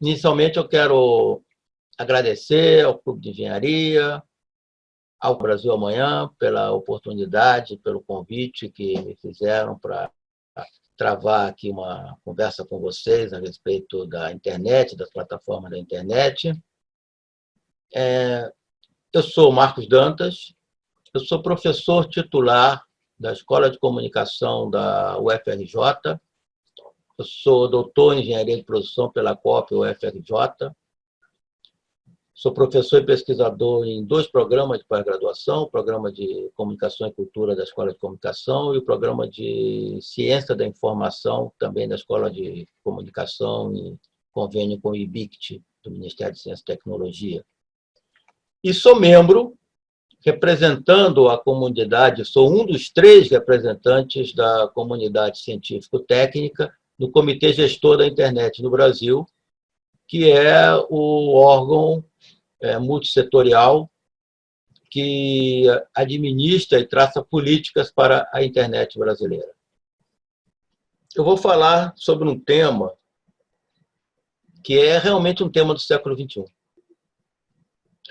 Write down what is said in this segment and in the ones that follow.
Inicialmente, eu quero agradecer ao Clube de Engenharia, ao Brasil Amanhã, pela oportunidade, pelo convite que me fizeram para travar aqui uma conversa com vocês a respeito da internet, das plataformas da internet. Eu sou Marcos Dantas, eu sou professor titular da Escola de Comunicação da UFRJ, eu sou doutor em Engenharia de Produção pela COP UFRJ, sou professor e pesquisador em 2 programas de pós-graduação, o programa de Comunicação e Cultura da Escola de Comunicação e o programa de Ciência da Informação, também da Escola de Comunicação, em convênio com o IBICT, do Ministério de Ciência e Tecnologia. E sou membro, representando a comunidade, sou um dos 3 representantes da comunidade científico-técnica no Comitê Gestor da Internet no Brasil, que é o órgão multissetorial que administra e traça políticas para a internet brasileira. Eu vou falar sobre um tema que é realmente um tema do século XXI.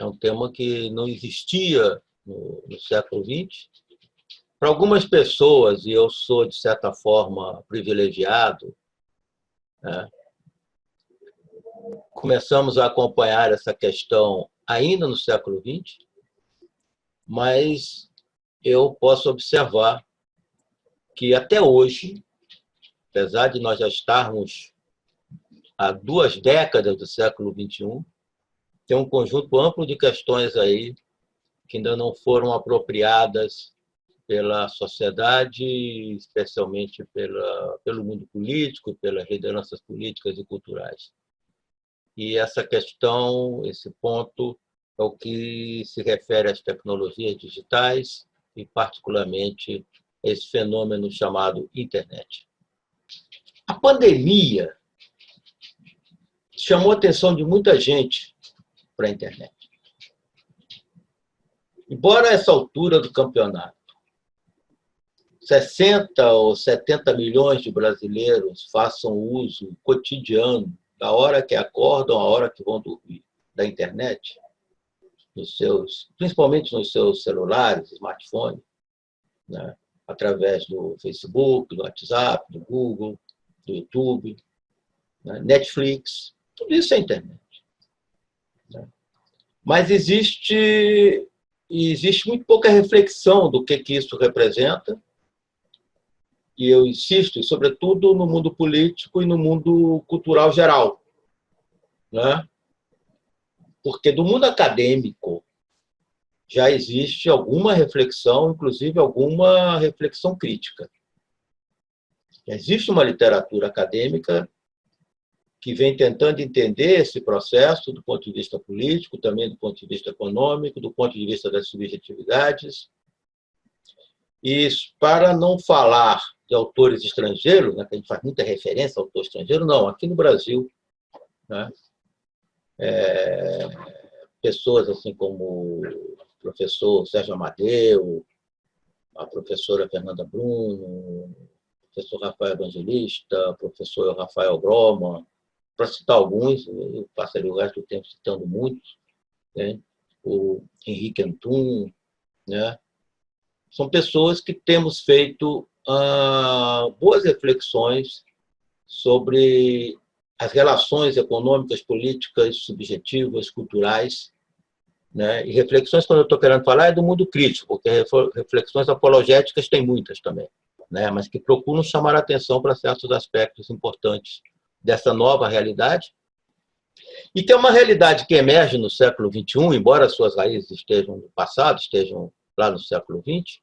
É um tema que não existia no século XX. Para algumas pessoas, e eu sou, de certa forma, privilegiado, né, começamos a acompanhar essa questão ainda no século XX, mas eu posso observar que até hoje, apesar de nós já estarmos há 2 décadas do século XXI, tem um conjunto amplo de questões aí que ainda não foram apropriadas pela sociedade, especialmente pelo mundo político, pelas lideranças políticas e culturais. E essa questão, esse ponto, é o que se refere às tecnologias digitais e, particularmente, a esse fenômeno chamado internet. A pandemia chamou a atenção de muita gente para a internet. Embora essa altura do campeonato 60 ou 70 milhões de brasileiros façam uso cotidiano, da hora que acordam à hora que vão dormir, da internet, principalmente nos seus celulares, smartphones, né, através do Facebook, do WhatsApp, do Google, do YouTube, né, Netflix, tudo isso é internet. Né? Mas existe muito pouca reflexão do que isso representa, e eu insisto, sobretudo no mundo político e no mundo cultural geral. Né? Porque do mundo acadêmico já existe alguma reflexão, inclusive alguma reflexão crítica. Já existe uma literatura acadêmica que vem tentando entender esse processo do ponto de vista político, também do ponto de vista econômico, do ponto de vista das subjetividades. E para não falar de autores estrangeiros, né, que a gente faz muita referência ao autor estrangeiro, não, aqui no Brasil, né, pessoas assim como o professor Sérgio Amadeu, a professora Fernanda Bruno, o professor Rafael Evangelista, o professor Rafael Groman, para citar alguns, eu passaria o resto do tempo citando muitos, né, o Henrique Antum, né, são pessoas que temos feito boas reflexões sobre as relações econômicas, políticas, subjetivas, culturais, né? E reflexões, quando eu estou querendo falar, é do mundo crítico, porque reflexões apologéticas tem muitas também, né? Mas que procuram chamar a atenção para certos aspectos importantes dessa nova realidade, e que é uma realidade que emerge no século XXI, embora suas raízes estejam no passado, estejam lá no século XX.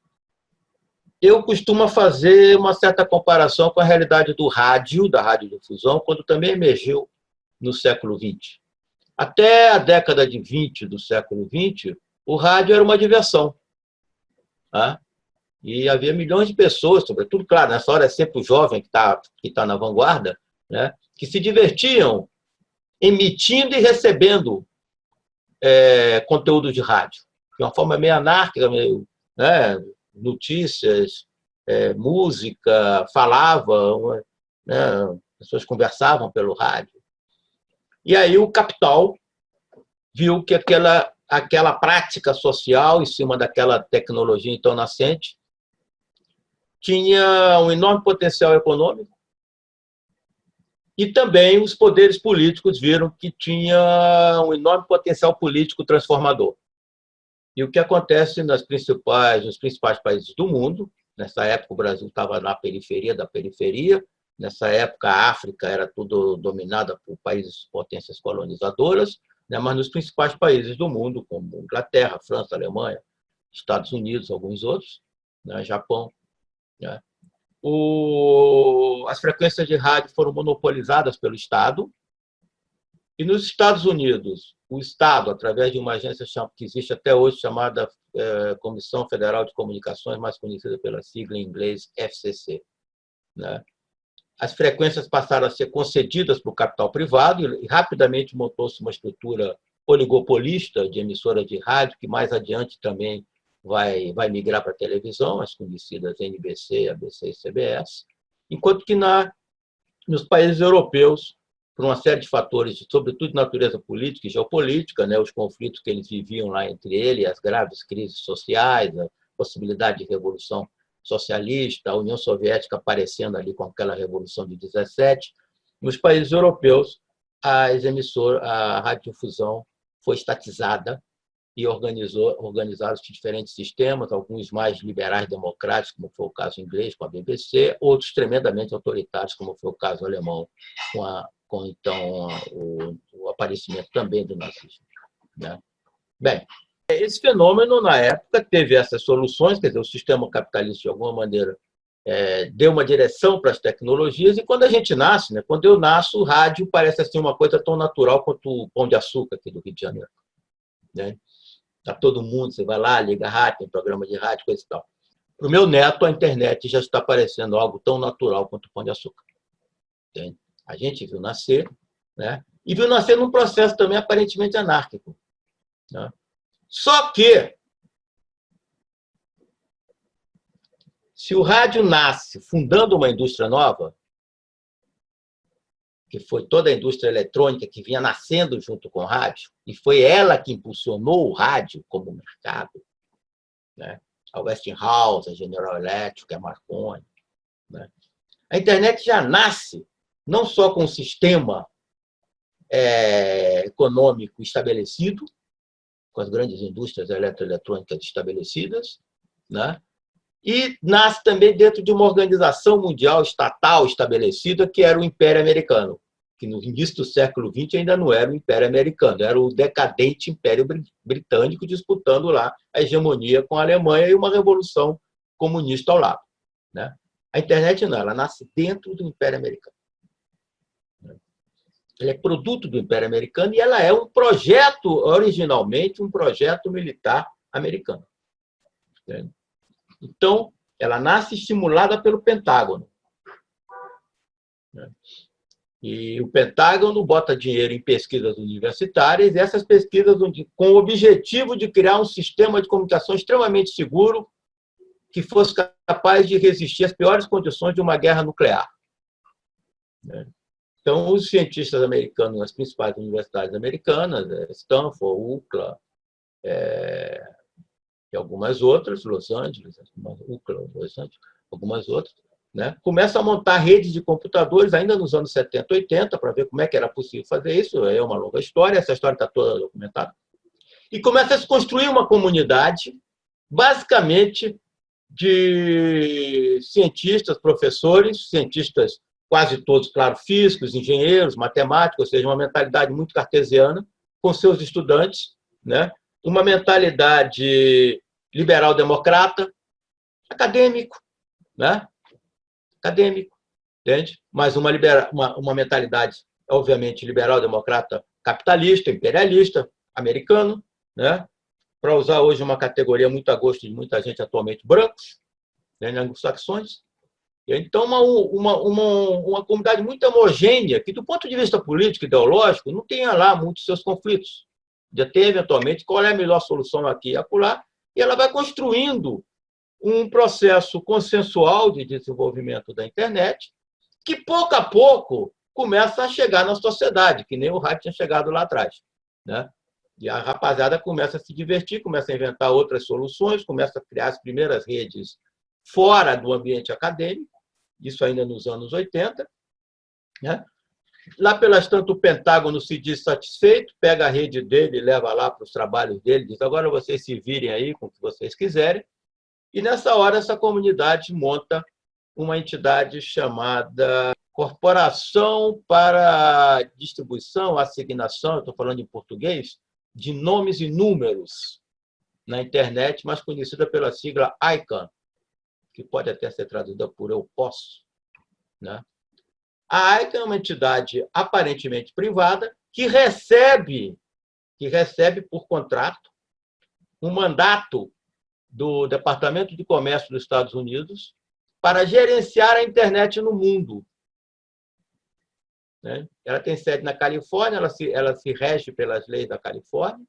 Eu costumo fazer uma certa comparação com a realidade do rádio, da radiodifusão, quando também emergiu no século XX. Até a década de 20 do século XX, o rádio era uma diversão. Tá? E havia milhões de pessoas, sobretudo, claro, nessa hora é sempre o jovem que tá na vanguarda, né, que se divertiam emitindo e recebendo conteúdo de rádio, de uma forma meio anárquica, meio, né, notícias, música, falavam, né, pessoas conversavam pelo rádio. E aí o capital viu que aquela prática social em cima daquela tecnologia então nascente tinha um enorme potencial econômico, e também os poderes políticos viram que tinha um enorme potencial político transformador. E o que acontece nos principais países do mundo, nessa época o Brasil estava na periferia da periferia, nessa época a África era tudo dominada por países, potências colonizadoras, né? Mas nos principais países do mundo, como Inglaterra, França, Alemanha, Estados Unidos, alguns outros, né? Japão, né? As frequências de rádio foram monopolizadas pelo Estado, e nos Estados Unidos, o Estado, através de uma agência que existe até hoje, chamada Comissão Federal de Comunicações, mais conhecida pela sigla em inglês FCC, né? As frequências passaram a ser concedidas para o capital privado e rapidamente montou-se uma estrutura oligopolista de emissoras de rádio, que mais adiante também vai migrar para a televisão, as conhecidas NBC, ABC e CBS, enquanto que nos países europeus, por uma série de fatores, sobretudo de natureza política e geopolítica, né, os conflitos que eles viviam lá entre eles, as graves crises sociais, a possibilidade de revolução socialista, a União Soviética aparecendo ali com aquela Revolução de 17, nos países europeus, a radiodifusão foi estatizada e organizaram-se diferentes sistemas, alguns mais liberais democráticos, como foi o caso inglês com a BBC, outros tremendamente autoritários, como foi o caso alemão com então o aparecimento também do nazismo, né? Bem, esse fenômeno, na época, teve essas soluções, quer dizer, o sistema capitalista, de alguma maneira, deu uma direção para as tecnologias, e quando a gente nasce, né, quando eu nasço, o rádio parece assim, uma coisa tão natural quanto o Pão de Açúcar aqui do Rio de Janeiro, né? Tá todo mundo, você vai lá, liga a rádio, tem programa de rádio, coisa e tal. Para o meu neto, a internet já está parecendo algo tão natural quanto o Pão de Açúcar. Entende? A gente viu nascer, né? E viu nascer num processo também aparentemente anárquico, né? Só que, se o rádio nasce fundando uma indústria nova, que foi toda a indústria eletrônica que vinha nascendo junto com o rádio, e foi ela que impulsionou o rádio como mercado, né? A Westinghouse, a General Electric, a Marconi, né? A internet já nasce não só com um sistema econômico estabelecido, com as grandes indústrias eletroeletrônicas estabelecidas, né? E nasce também dentro de uma organização mundial estatal estabelecida, que era o Império Americano, que no início do século XX ainda não era o Império Americano, era o decadente Império Britânico disputando lá a hegemonia com a Alemanha e uma revolução comunista ao lado, né? A internet não, ela nasce dentro do Império Americano. Ela é produto do Império Americano e ela é um projeto, originalmente, um projeto militar americano. Então, ela nasce estimulada pelo Pentágono. E o Pentágono bota dinheiro em pesquisas universitárias, e essas pesquisas com o objetivo de criar um sistema de comunicação extremamente seguro que fosse capaz de resistir às piores condições de uma guerra nuclear. Então, os cientistas americanos nas principais universidades americanas, Stanford, UCLA, e algumas outras, Los Angeles, UCLA, Los Angeles, algumas outras, né, começam a montar redes de computadores ainda nos anos 70, 80, para ver como é que era possível fazer isso. É uma longa história, essa história está toda documentada. E começa a se construir uma comunidade, basicamente, de cientistas, professores, cientistas quase todos, claro, físicos, engenheiros, matemáticos, ou seja, uma mentalidade muito cartesiana, com seus estudantes, né? Uma mentalidade liberal-democrata, acadêmico, né? Acadêmico, entende? Mas uma mentalidade, obviamente, liberal-democrata capitalista, imperialista, americano, né? Para usar hoje uma categoria muito a gosto de muita gente atualmente, brancos, né? Anglo-saxões. Então, uma comunidade muito homogênea, que, do ponto de vista político e ideológico, não tenha lá muitos seus conflitos. Já tem, eventualmente, qual é a melhor solução aqui e acolá, e ela vai construindo um processo consensual de desenvolvimento da internet, que, pouco a pouco, começa a chegar na sociedade, que nem o rádio tinha chegado lá atrás, né? E a rapaziada começa a se divertir, começa a inventar outras soluções, começa a criar as primeiras redes fora do ambiente acadêmico, isso ainda nos anos 80, né? Lá pelas tantas, o Pentágono se diz satisfeito, pega a rede dele, leva lá para os trabalhos dele, diz: agora vocês se virem aí com o que vocês quiserem. E, nessa hora, essa comunidade monta uma entidade chamada Corporação para Distribuição, Assignação, estou falando em português, de Nomes e Números na internet, mais conhecida pela sigla ICANN, que pode até ser traduzida por Eu Posso, né? A ICANN é uma entidade aparentemente privada que recebe por contrato um mandato do Departamento de Comércio dos Estados Unidos para gerenciar a internet no mundo. Ela tem sede na Califórnia, ela se rege pelas leis da Califórnia,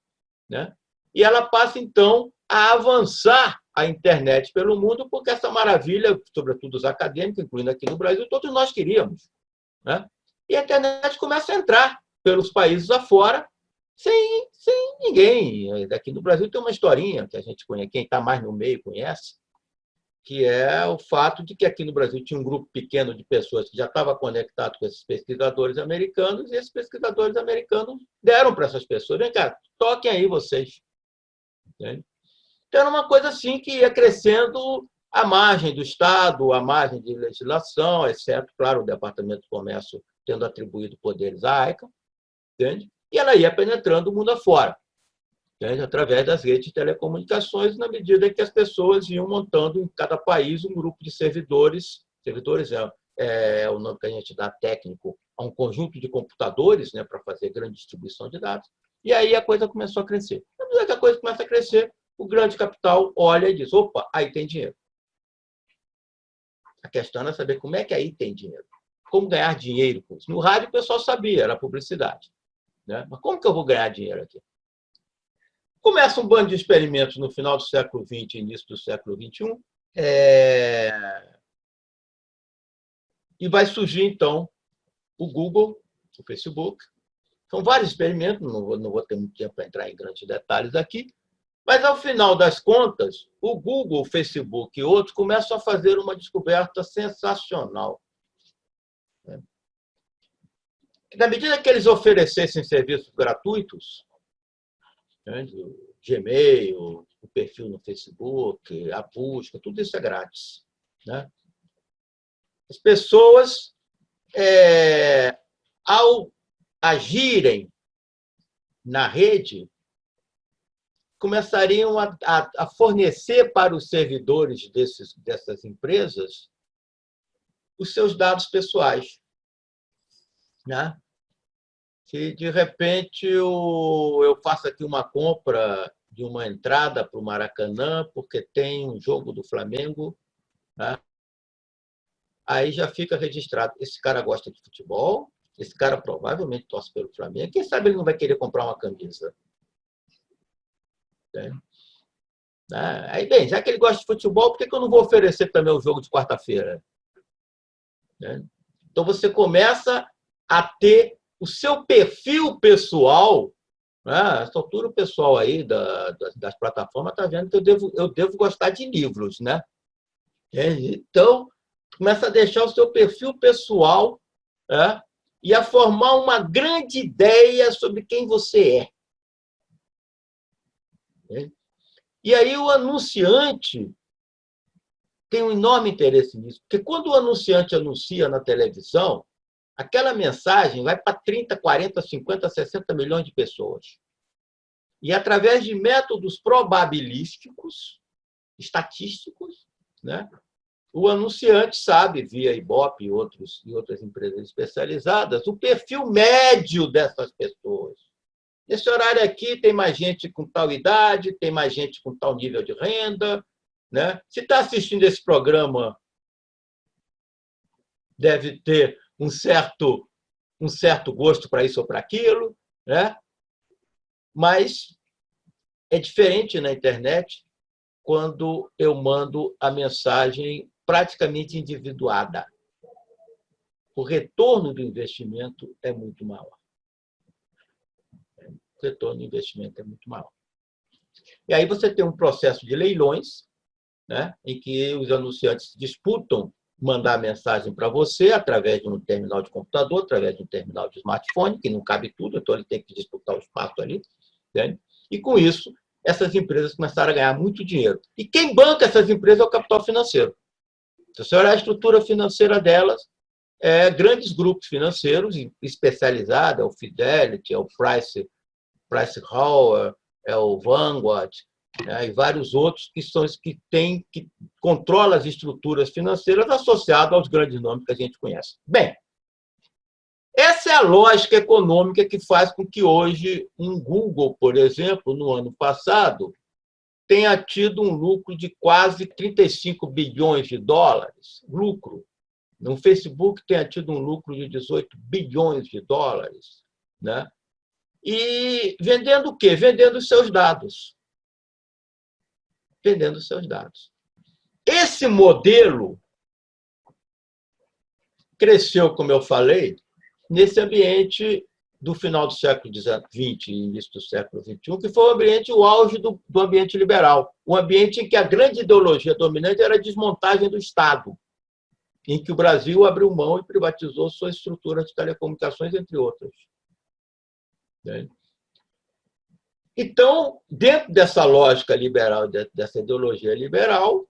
né? E ela passa, então, a avançar a internet pelo mundo, porque essa maravilha, sobretudo os acadêmicos, incluindo aqui no Brasil, todos nós queríamos, né? E a internet começa a entrar pelos países afora, sem ninguém. Aqui no Brasil tem uma historinha que a gente conhece, quem está mais no meio conhece, que é o fato de que aqui no Brasil tinha um grupo pequeno de pessoas que já estava conectado com esses pesquisadores americanos, e esses pesquisadores americanos deram para essas pessoas: vem cá, toquem aí vocês. Entende? Então, era uma coisa assim que ia crescendo à margem do Estado, à margem de legislação, exceto, claro, o Departamento de Comércio tendo atribuído poderes à ICANN, entende? E ela ia penetrando o mundo afora, entende? Através das redes de telecomunicações, na medida em que as pessoas iam montando em cada país um grupo de servidores. Servidores é o nome que a gente dá técnico a um conjunto de computadores, né, para fazer grande distribuição de dados. E aí a coisa começou a crescer. Na medida que a coisa começa a crescer, o grande capital olha e diz: opa, aí tem dinheiro. A questão é saber como é que aí tem dinheiro. Como ganhar dinheiro com isso? No rádio o pessoal sabia, era publicidade, né? Mas como que eu vou ganhar dinheiro aqui? Começa um bando de experimentos no final do século XX e início do século XXI, e vai surgir, então, o Google, o Facebook. São vários experimentos, não vou ter muito tempo para entrar em grandes detalhes aqui, mas, ao final das contas, o Google, o Facebook e outros começam a fazer uma descoberta sensacional. Na medida que eles oferecessem serviços gratuitos, o Gmail, o perfil no Facebook, a busca, tudo isso é grátis, né? As pessoas, ao agirem na rede, começariam a fornecer para os servidores dessas empresas os seus dados pessoais, né? Se, de repente, eu faço aqui uma compra de uma entrada para o Maracanã, porque tem um jogo do Flamengo, né? Aí já fica registrado: esse cara gosta de futebol, esse cara provavelmente torce pelo Flamengo, quem sabe ele não vai querer comprar uma camisa. Né? Aí, bem, já que ele gosta de futebol, por que eu não vou oferecer também o jogo de quarta-feira? Né? Então, você começa a ter o seu perfil pessoal. A estrutura pessoal aí das plataformas está vendo que eu devo gostar de livros, né? Então, começa a deixar o seu perfil pessoal, né, e a formar uma grande ideia sobre quem você é. E aí o anunciante tem um enorme interesse nisso, porque quando o anunciante anuncia na televisão, aquela mensagem vai para 30, 40, 50, 60 milhões de pessoas. E, através de métodos probabilísticos, estatísticos, né, o anunciante sabe, via Ibope e outras empresas especializadas, o perfil médio dessas pessoas. Nesse horário aqui tem mais gente com tal idade, tem mais gente com tal nível de renda, né? Se está assistindo esse programa, deve ter um certo gosto para isso ou para aquilo, né? Mas é diferente na internet, quando eu mando a mensagem praticamente individuada. o retorno do investimento é muito maior. O retorno do investimento é muito maior. E aí você tem um processo de leilões, né, em que os anunciantes disputam mandar mensagem para você através de um terminal de computador, através de um terminal de smartphone, que não cabe tudo, então ele tem que disputar o espaço ali. Entende? E, com isso, essas empresas começaram a ganhar muito dinheiro. E quem banca essas empresas é o capital financeiro. Se você olhar a estrutura financeira delas, grandes grupos financeiros especializados, é o Fidelity, é o Price Hall, é o Vanguard, né, e vários outros que são os que controlam as estruturas financeiras associadas aos grandes nomes que a gente conhece. Bem, essa é a lógica econômica que faz com que hoje um Google, por exemplo, no ano passado, tenha tido um lucro de quase 35 bilhões de dólares, lucro. No Facebook tenha tido um lucro de 18 bilhões de dólares, né? E vendendo o quê? Vendendo os seus dados. Vendendo os seus dados. Esse modelo cresceu, como eu falei, nesse ambiente do final do século XX e início do século XXI, que foi o auge do ambiente liberal, um ambiente em que a grande ideologia dominante era a desmontagem do Estado, em que o Brasil abriu mão e privatizou suas estruturas de telecomunicações, entre outras. Então, dentro dessa lógica liberal, dessa ideologia liberal,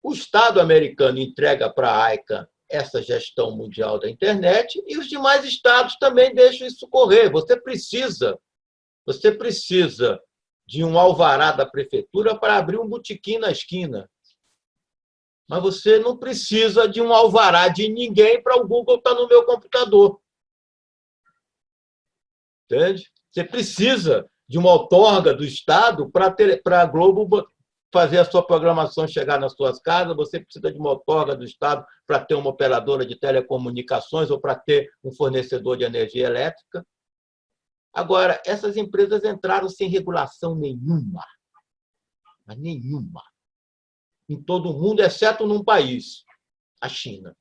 o Estado americano entrega para a ICANN essa gestão mundial da internet e os demais estados também deixam isso correr. Você precisa de um alvará da prefeitura para abrir um botequim na esquina. Mas você não precisa de um alvará de ninguém para o Google estar no meu computador. Entende? Você precisa de uma outorga do Estado para a Globo fazer a sua programação chegar nas suas casas, você precisa de uma outorga do Estado para ter uma operadora de telecomunicações ou para ter um fornecedor de energia elétrica. Agora, essas empresas entraram sem regulação nenhuma, mas nenhuma, em todo o mundo, exceto num país, a China.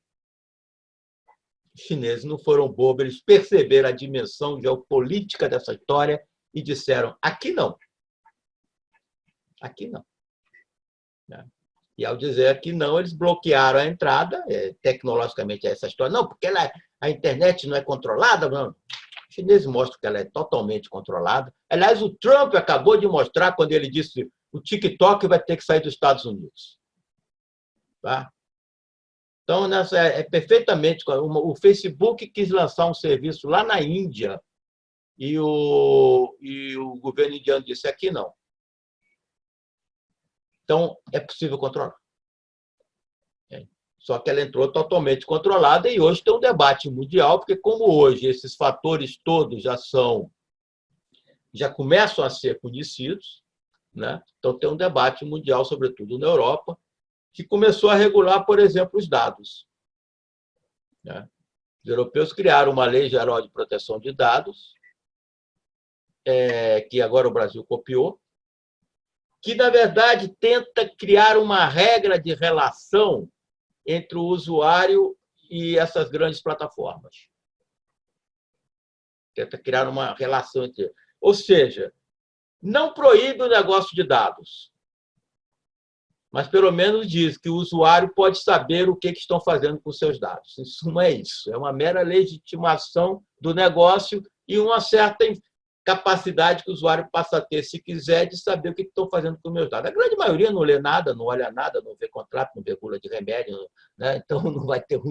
Os chineses não foram bobos, eles perceberam a dimensão geopolítica dessa história e disseram, aqui não. Aqui não. E, ao dizer que não, eles bloquearam a entrada, tecnologicamente, essa história. Não, porque a internet não é controlada. Não. Os chineses mostram que ela é totalmente controlada. Aliás, o Trump acabou de mostrar, quando ele disse que o TikTok vai ter que sair dos Estados Unidos. Tá? Então, perfeitamente... O Facebook quis lançar um serviço lá na Índia e o governo indiano disse, aqui não. Então, é possível controlar. Só que ela entrou totalmente controlada e hoje tem um debate mundial, porque como hoje esses fatores todos já começam a ser conhecidos, né? Então tem um debate mundial, sobretudo na Europa, que começou a regular, por exemplo, os dados. Né? Os europeus criaram uma lei geral de proteção de dados, que agora o Brasil copiou, que, na verdade, tenta criar uma regra de relação entre o usuário e essas grandes plataformas. Tenta criar uma relação entre... Ou seja, não proíbe o negócio de dados, mas, pelo menos, diz que o usuário pode saber o que estão fazendo com seus dados. Isso não é isso. É uma mera legitimação do negócio e uma certa capacidade que o usuário passa a ter, se quiser, de saber o que estão fazendo com os meus dados. A grande maioria não lê nada, não olha nada, não vê contrato, não vê bula de remédio, né? Então não vai ter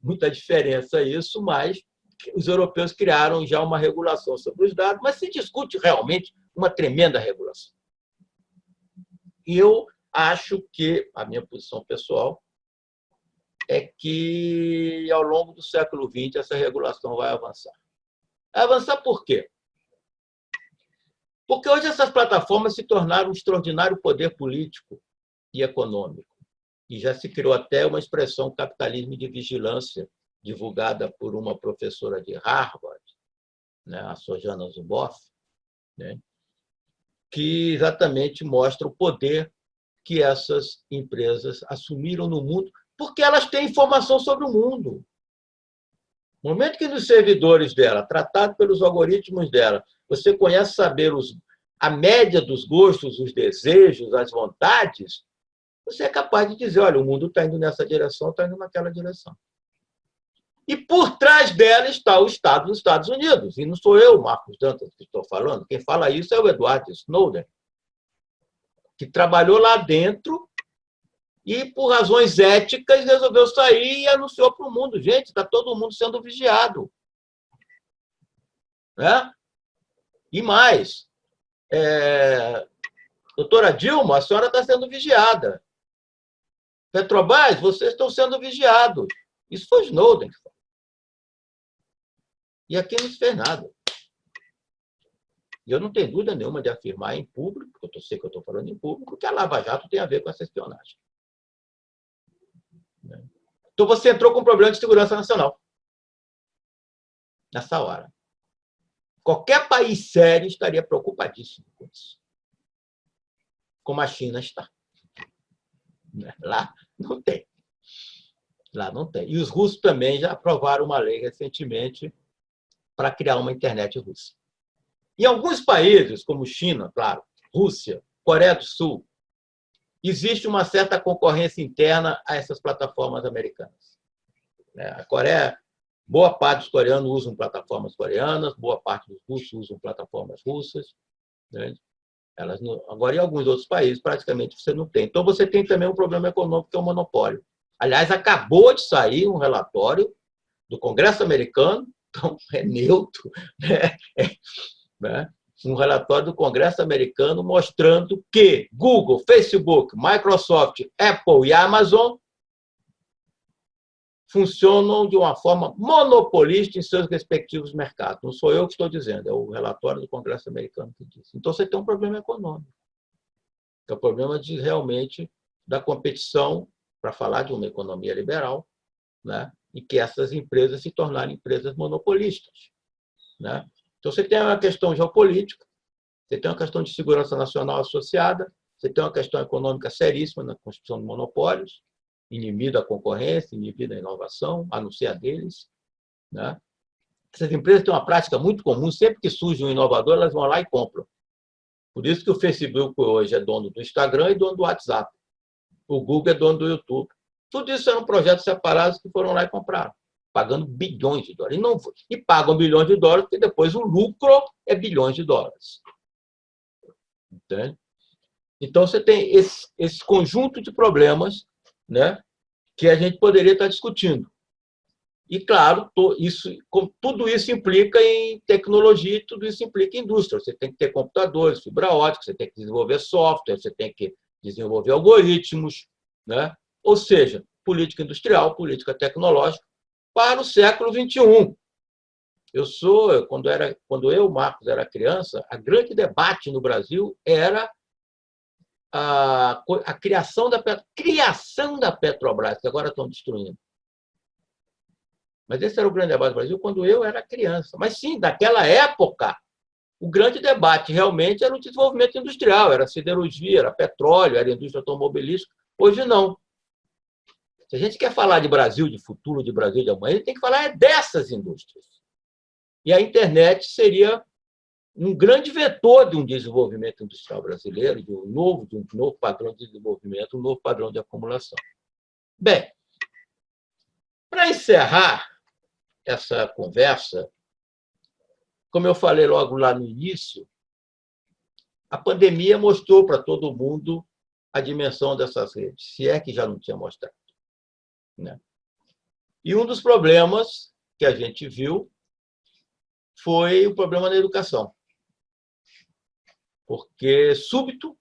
muita diferença isso, mas os europeus criaram já uma regulação sobre os dados, mas se discute realmente uma tremenda regulação. E eu acho que, a minha posição pessoal, é que, ao longo do século XX, essa regulação vai avançar. Vai avançar por quê? Porque hoje essas plataformas se tornaram um extraordinário poder político e econômico. E já se criou até uma expressão capitalismo de vigilância, divulgada por uma professora de Harvard, né, a Sojana Zuboff, né, que exatamente mostra o poder que essas empresas assumiram no mundo, porque elas têm informação sobre o mundo. No momento que nos servidores dela, tratado pelos algoritmos dela, você conhece saber a média dos gostos, os desejos, as vontades, você é capaz de dizer, olha, o mundo está indo nessa direção, está indo naquela direção. E por trás dela está o Estado dos Estados Unidos. E não sou eu, Marcos Dantas, que estou falando. Quem fala isso é o Edward Snowden, que trabalhou lá dentro e, por razões éticas, resolveu sair e anunciou para o mundo, gente, está todo mundo sendo vigiado. Né? E mais, doutora Dilma, a senhora está sendo vigiada. Petrobras, vocês estão sendo vigiados. Isso foi Snowden. E aqui não se fez nada. E eu não tenho dúvida nenhuma de afirmar em público, porque eu sei que eu estou falando em público, que a Lava Jato tem a ver com essa espionagem. Então, você entrou com um problema de segurança nacional. Nessa hora. Qualquer país sério estaria preocupadíssimo com isso. Como a China está. Lá não tem. Lá não tem. E os russos também já aprovaram uma lei recentemente para criar uma internet russa. Em alguns países, como China, claro, Rússia, Coreia do Sul, existe uma certa concorrência interna a essas plataformas americanas. A Coreia, boa parte dos coreanos usam plataformas coreanas, boa parte dos russos usam plataformas russas. Né? Elas não... Agora, em alguns outros países, praticamente você não tem. Então, você tem também um problema econômico, que é o monopólio. Aliás, acabou de sair um relatório do Congresso americano, então é neutro, né? Um relatório do Congresso americano mostrando que Google, Facebook, Microsoft, Apple e Amazon funcionam de uma forma monopolista em seus respectivos mercados. Não sou eu que estou dizendo, é o relatório do Congresso americano que diz. Então, você tem um problema econômico, que é o problema de realmente da competição, para falar de uma economia liberal, né? E que essas empresas se tornarem empresas monopolistas. Né? Então, você tem uma questão geopolítica, você tem uma questão de segurança nacional associada, você tem uma questão econômica seríssima na construção de monopólios, inibir a concorrência, inibir a inovação, a não ser a deles. Né? Essas empresas têm uma prática muito comum, sempre que surge um inovador, elas vão lá e compram. Por isso que o Facebook hoje é dono do Instagram e dono do WhatsApp. O Google é dono do YouTube. Tudo isso eram projetos separados que foram lá e compraram, pagando bilhões de dólares. E pagam bilhões de dólares porque depois o lucro é bilhões de dólares. Entende? Então, você tem esse conjunto de problemas, né, que a gente poderia estar discutindo. E, claro, tudo isso implica em tecnologia, tudo isso implica em indústria. Você tem que ter computadores, fibra ótica, você tem que desenvolver software, você tem que desenvolver algoritmos, né? Ou seja, política industrial, política tecnológica para o século XXI. Quando eu, Marcos, era criança, a grande debate no Brasil era a criação da Petrobras, que agora estão destruindo. Mas esse era o grande debate do Brasil quando eu era criança. Mas, sim, naquela época, o grande debate realmente era o desenvolvimento industrial, era siderurgia, era petróleo, era indústria automobilística. Hoje, não. Se a gente quer falar de Brasil, de futuro, de Brasil de amanhã, a gente tem que falar dessas indústrias. E a internet seria um grande vetor de um desenvolvimento industrial brasileiro, de um novo padrão de desenvolvimento, um novo padrão de acumulação. Bem, para encerrar essa conversa, como eu falei logo lá no início, a pandemia mostrou para todo mundo a dimensão dessas redes, se é que já não tinha mostrado. Né? E um dos problemas que a gente viu foi o problema da educação. Porque, súbito,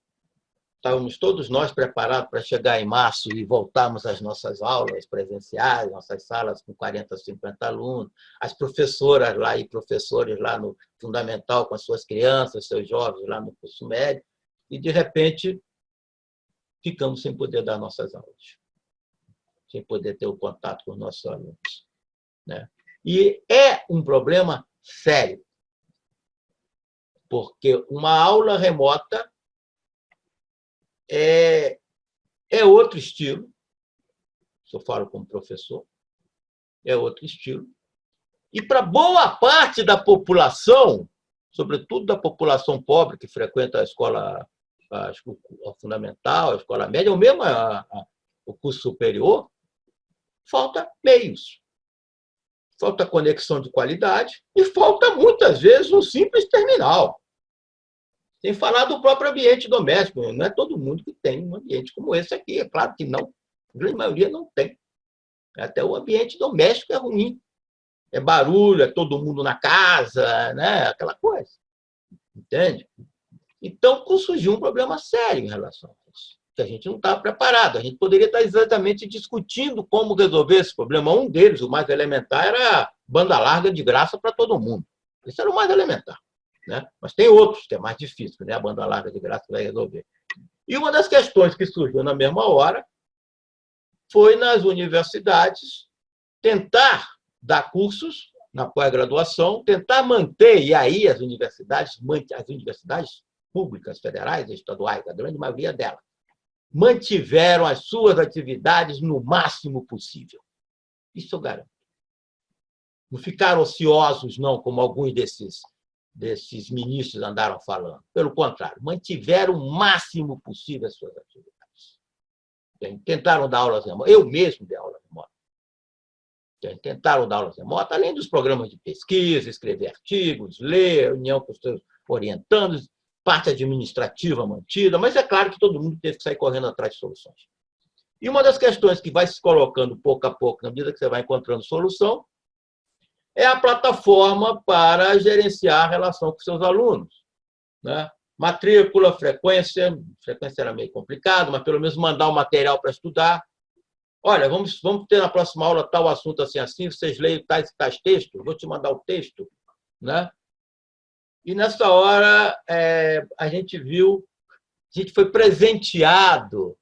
estávamos todos nós preparados para chegar em março e voltarmos às nossas aulas presenciais, nossas salas com 40, 50 alunos, as professoras lá e professores lá no fundamental com as suas crianças, seus jovens lá no curso médio, e, de repente, ficamos sem poder dar nossas aulas, sem poder ter o contato com os nossos alunos. Né? E é um problema sério, porque uma aula remota é outro estilo, se eu falo como professor, é outro estilo, E para boa parte da população, sobretudo da população pobre que frequenta a escola fundamental, a escola média, ou mesmo o curso superior, falta meios. Falta conexão de qualidade e falta, muitas vezes, um simples terminal. Sem falar do próprio ambiente doméstico. Não é todo mundo que tem um ambiente como esse aqui. É claro que não. A grande maioria não tem. Até o ambiente doméstico é ruim. É barulho, é todo mundo na casa, né? Aquela coisa. Entende? Então, surgiu um problema sério em relação a isso. Que a gente não estava preparado. A gente poderia estar exatamente discutindo como resolver esse problema. Um deles, o mais elementar, era banda larga de graça para todo mundo. Esse era o mais elementar. Né? Mas tem outros que é mais difícil, né? A banda larga de graça vai resolver. E uma das questões que surgiu na mesma hora foi nas universidades tentar dar cursos na pós-graduação, tentar manter, e aí as universidades públicas, federais e estaduais, a grande maioria delas, mantiveram as suas atividades no máximo possível. Isso eu garanto. Não ficaram ociosos, não, como alguns desses ministros andaram falando. Pelo contrário, mantiveram o máximo possível as suas atividades. Tentaram dar aulas remotas. Eu mesmo dei aulas remotas. Tentaram dar aulas remotas, além dos programas de pesquisa, escrever artigos, ler, reunião com os seus orientandos, parte administrativa mantida, mas é claro que todo mundo teve que sair correndo atrás de soluções. E uma das questões que vai se colocando pouco a pouco, na medida que você vai encontrando solução, é a plataforma para gerenciar a relação com seus alunos. Né? Matrícula, frequência era meio complicado, mas pelo menos mandar o material para estudar. Olha, vamos ter na próxima aula tal assunto assim, vocês leiam tais textos, eu vou te mandar o texto. Né? E nessa hora a gente foi presenteado,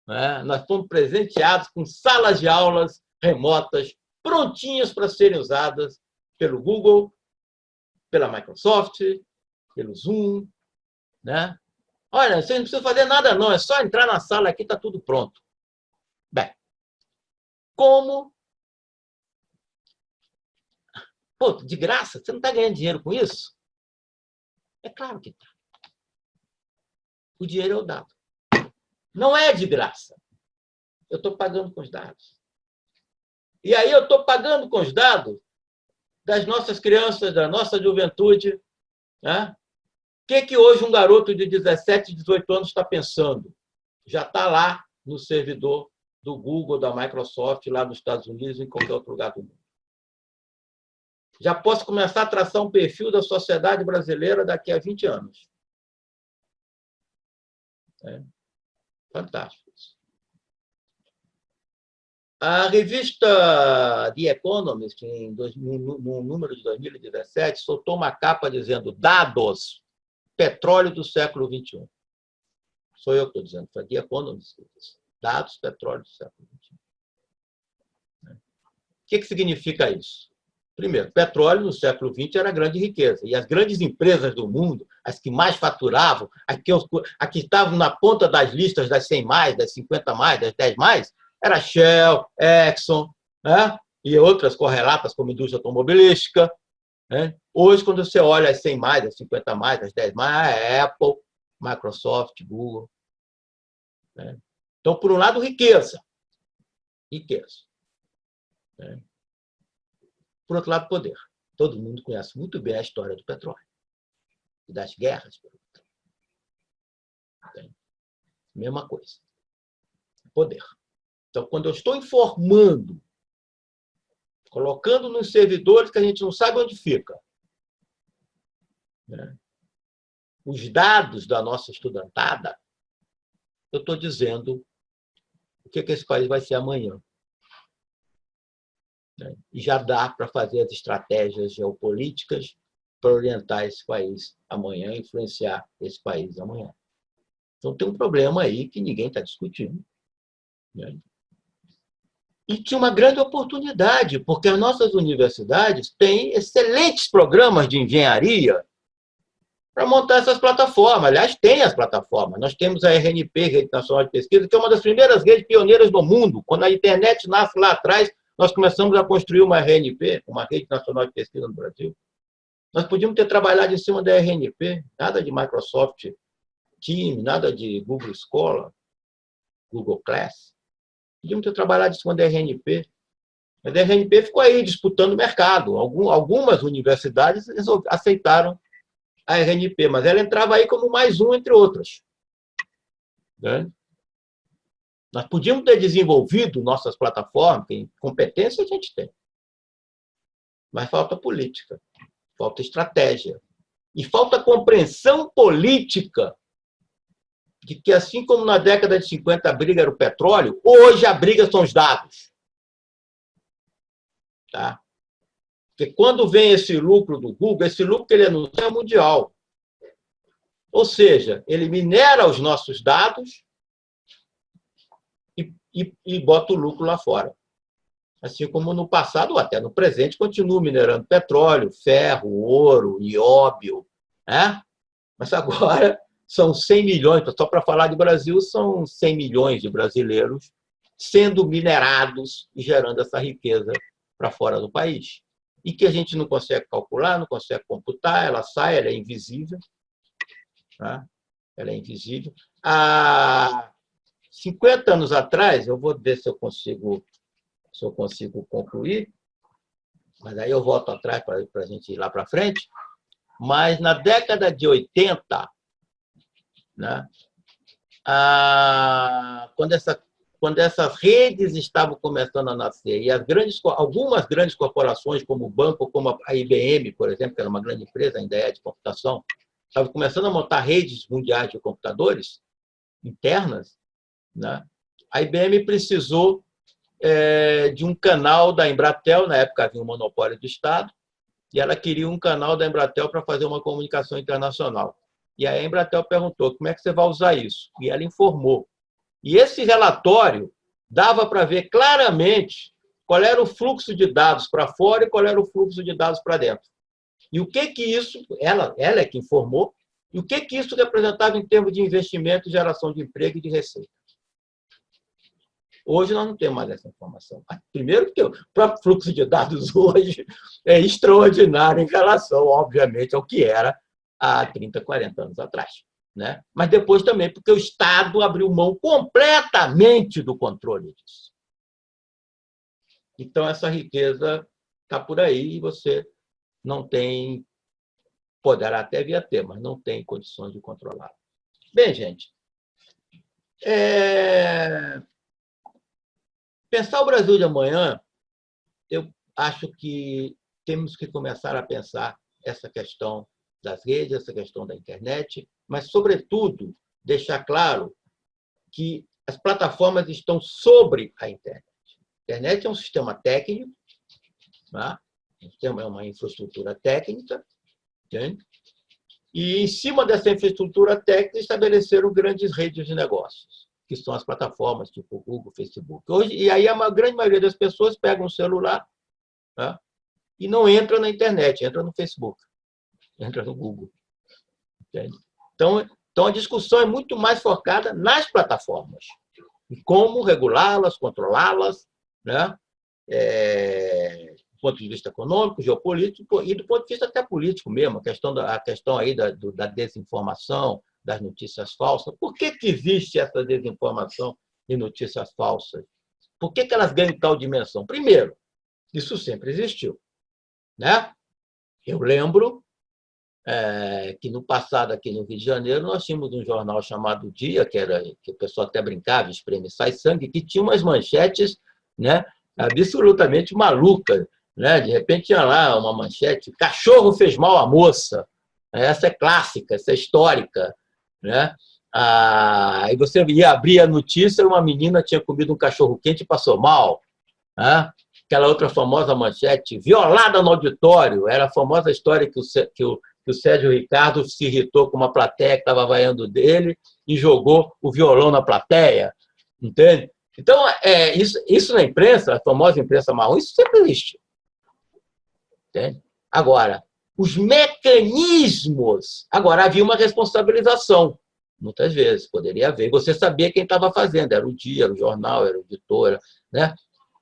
né? Nós fomos presenteados com salas de aulas remotas, prontinhas para serem usadas pelo Google, pela Microsoft, pelo Zoom. Né? Olha, você não precisa fazer nada, não, é só entrar na sala aqui, está tudo pronto. Bem, como? Pô, de graça? Você não está ganhando dinheiro com isso? É claro que está. O dinheiro é o dado. Não é de graça. Eu estou pagando com os dados. E aí eu estou pagando com os dados das nossas crianças, da nossa juventude. Né? O que hoje um garoto de 17, 18 anos está pensando? Já está lá no servidor do Google, da Microsoft, lá nos Estados Unidos, em qualquer outro lugar do mundo. Já posso começar a traçar um perfil da sociedade brasileira daqui a 20 anos. É fantástico. A revista The Economist, no número de 2017, soltou uma capa dizendo dados, petróleo do século XXI. Sou eu que estou dizendo, foi The Economist. Dados, petróleo do século XXI. O que significa isso? Primeiro, petróleo no século XX era grande riqueza. E as grandes empresas do mundo, as que mais faturavam, as que estavam na ponta das listas das 100 mais, das 50 mais, das 10 mais, era Shell, Exxon, né? E outras correlatas como indústria automobilística. Né? Hoje, quando você olha as 100 mais, as 50 mais, as 10 mais, é Apple, Microsoft, Google. Né? Então, por um lado, riqueza. Riqueza. Né? Por outro lado, poder. Todo mundo conhece muito bem a história do petróleo e das guerras pelo petróleo. Mesma coisa. Poder. Então, quando eu estou informando, colocando nos servidores que a gente não sabe onde fica, né, os dados da nossa estudantada, eu estou dizendo o que esse país vai ser amanhã. Né? E já dá para fazer as estratégias geopolíticas para orientar esse país amanhã, influenciar esse país amanhã. Então, tem um problema aí que ninguém está discutindo. Né? E tinha uma grande oportunidade, porque as nossas universidades têm excelentes programas de engenharia para montar essas plataformas. Aliás, tem as plataformas. Nós temos a RNP, Rede Nacional de Pesquisa, que é uma das primeiras redes pioneiras do mundo. Quando a internet nasce lá atrás, nós começamos a construir uma RNP, uma Rede Nacional de Pesquisa no Brasil. Nós podíamos ter trabalhado em cima da RNP, nada de Microsoft Teams, nada de Google Scholar, Google Class. Podíamos ter trabalhado em cima da RNP. Mas a RNP ficou aí disputando o mercado. Algumas universidades aceitaram a RNP, mas ela entrava aí como mais um entre outras. Né? Nós podíamos ter desenvolvido nossas plataformas, tem competência a gente tem. Mas falta política, falta estratégia. E falta compreensão política de que, assim como na década de 50 a briga era o petróleo, hoje a briga são os dados. Tá? Porque quando vem esse lucro do Google, esse lucro que ele anuncia é mundial. Ou seja, ele minera os nossos dados e bota o lucro lá fora. Assim como no passado, ou até no presente, continua minerando petróleo, ferro, ouro, nióbio. Né? Mas agora são 100 milhões, só para falar de Brasil, são 100 milhões de brasileiros sendo minerados e gerando essa riqueza para fora do país. E que a gente não consegue calcular, não consegue computar, ela sai, ela é invisível. Tá? Ela é invisível. Há 50 anos atrás, eu vou ver se eu consigo concluir, mas aí eu volto atrás para a gente ir lá para frente. Mas na década de 80, né, quando essas redes estavam começando a nascer, e algumas grandes corporações, como o banco, como a IBM, por exemplo, que era uma grande empresa, ainda é de computação, estavam começando a montar redes mundiais de computadores internas, né, a IBM precisou de um canal da Embratel, na época havia um monopólio do Estado, e ela queria um canal da Embratel para fazer uma comunicação internacional. E aí a Embratel perguntou, como é que você vai usar isso? E ela informou. E esse relatório dava para ver claramente qual era o fluxo de dados para fora e qual era o fluxo de dados para dentro. E o que isso, ela é que informou, e o que isso representava em termos de investimento, geração de emprego e de receita. Hoje nós não temos mais essa informação. Primeiro, porque o próprio fluxo de dados hoje é extraordinário em relação, obviamente, ao que era há 30, 40 anos atrás. Né? Mas depois também porque o Estado abriu mão completamente do controle disso. Então, essa riqueza está por aí e você não tem, poderá até vir a ter, mas não tem condições de controlar. Bem, gente, pensar o Brasil de amanhã, eu acho que temos que começar a pensar essa questão das redes, essa questão da internet, mas, sobretudo, deixar claro que as plataformas estão sobre a internet. A internet é um sistema técnico, né? É uma infraestrutura técnica, entende? E, em cima dessa infraestrutura técnica, estabeleceram grandes redes de negócios, que são as plataformas tipo Google, Facebook. Hoje, e aí a grande maioria das pessoas pega um celular, né, e não entra na internet, entra no Facebook, entra no Google. Entende? Então, a discussão é muito mais focada nas plataformas, e como regulá-las, controlá-las, né, do ponto de vista econômico, geopolítico e do ponto de vista até político mesmo, a questão aí da desinformação, das notícias falsas. Por que existe essa desinformação e notícias falsas? Por que elas ganham tal dimensão? Primeiro, isso sempre existiu. Né? Eu lembro que no passado, aqui no Rio de Janeiro, nós tínhamos um jornal chamado Dia, que o pessoal até brincava, espreme, sai sangue, que tinha umas manchetes, né, absolutamente malucas. Né? De repente tinha lá uma manchete, cachorro fez mal à moça. Essa é clássica, essa é histórica. Né? Aí você ia abrir a notícia, uma menina tinha comido um cachorro-quente e passou mal. Né? Aquela outra famosa manchete, violada no auditório, era a famosa história que o Sérgio Ricardo se irritou com uma plateia que estava vaiando dele e jogou o violão na plateia. Entende? Então, isso na imprensa, a famosa imprensa marrom, isso sempre existe. Entende? Agora, os mecanismos... Agora, havia uma responsabilização, muitas vezes, poderia haver. Você sabia quem estava fazendo, era o Dia, era o jornal, era o editor. Né?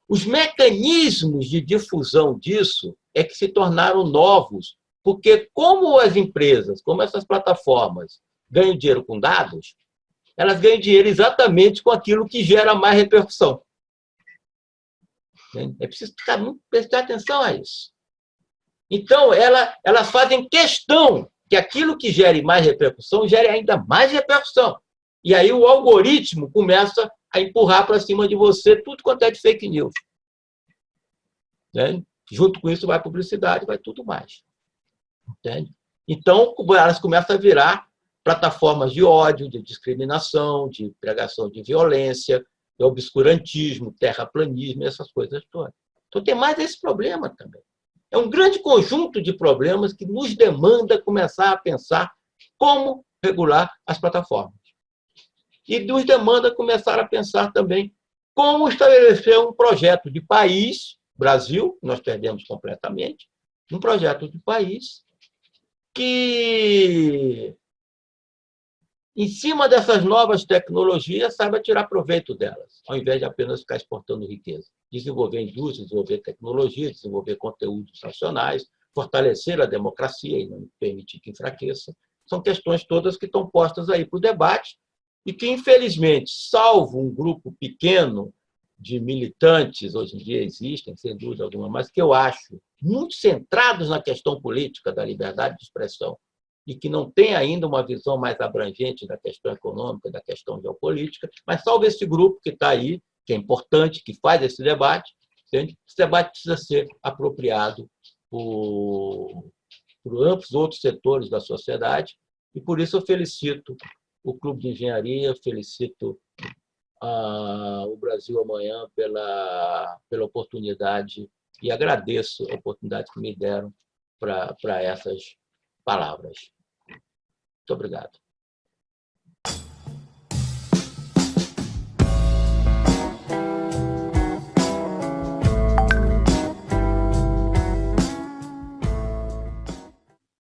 Os mecanismos de difusão disso é que se tornaram novos, porque como as empresas, como essas plataformas ganham dinheiro com dados, elas ganham dinheiro exatamente com aquilo que gera mais repercussão. É preciso prestar atenção a isso. Então, elas fazem questão que aquilo que gere mais repercussão gere ainda mais repercussão. E aí o algoritmo começa a empurrar para cima de você tudo quanto é de fake news. Entende? Junto com isso vai publicidade, vai tudo mais. Entende? Então, elas começam a virar plataformas de ódio, de discriminação, de pregação de violência, de obscurantismo, terraplanismo, essas coisas todas. Então, tem mais esse problema também. É um grande conjunto de problemas que nos demanda começar a pensar como regular as plataformas. E nos demanda começar a pensar também como estabelecer um projeto de país, Brasil, nós perdemos completamente, um projeto de país que, em cima dessas novas tecnologias, saiba tirar proveito delas, ao invés de apenas ficar exportando riqueza. Desenvolver indústria, desenvolver tecnologia, desenvolver conteúdos nacionais, fortalecer a democracia e não permitir que enfraqueça. São questões todas que estão postas aí para o debate e que, infelizmente, salvo um grupo pequeno de militantes, hoje em dia existem, sem dúvida alguma, mas que eu acho muito centrados na questão política da liberdade de expressão e que não tem ainda uma visão mais abrangente da questão econômica, da questão geopolítica, mas salvo esse grupo que está aí, que é importante, que faz esse debate, entende? Esse debate precisa ser apropriado por amplos outros setores da sociedade, e por isso eu felicito o Clube de Engenharia, felicito o Brasil Amanhã pela oportunidade e agradeço a oportunidade que me deram para essas palavras. Muito obrigado.